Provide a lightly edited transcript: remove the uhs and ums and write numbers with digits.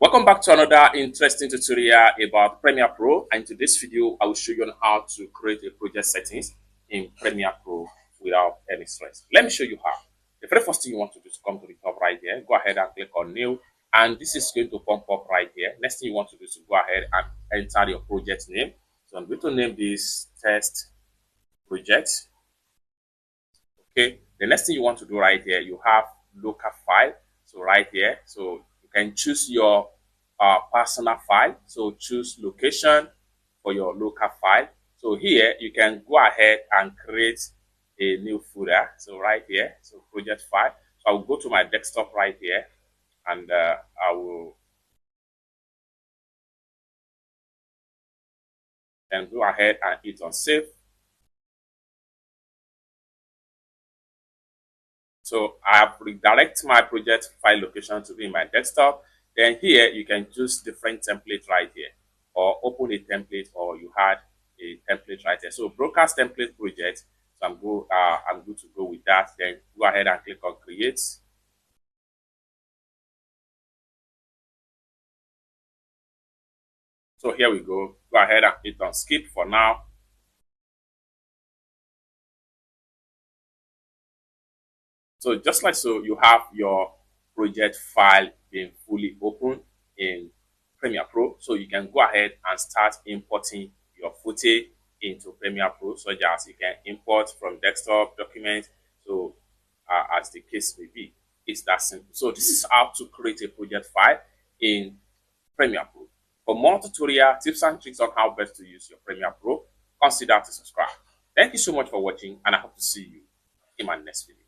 Welcome back to another interesting tutorial about Premiere Pro, and in this video I will show you on how to create a project settings in Premiere Pro without any stress. Let me show you how. The very first thing you want to do is come to the top right here, go ahead and click on new, and this is going to pop up right here. Next thing you want to do is to go ahead and enter your project name. So I'm going to name this test project. Okay, the next thing you want to do right here, you have local file. So right here, so you can choose your personal file. So choose location for your local file. So here you can go ahead and create a new folder. So right here, so project file. So I will go to my desktop right here, and I will then go ahead and hit on save. So I have redirected my project file location to be in my desktop. Then here you can choose different template right here, or open a template, or you had a template right here. So broadcast template project. So I'm good to go with that. Then go ahead and click on create. So here we go. Go ahead and hit on skip for now. So just like so, you have your project file being fully open in Premiere Pro. So you can go ahead and start importing your footage into Premiere Pro, such as you can import from desktop documents. So as the case may be, it's that simple. So this is how to create a project file in Premiere Pro. For more tutorial tips and tricks on how best to use your Premiere Pro, consider to subscribe. Thank you so much for watching, and I hope to see you in my next video.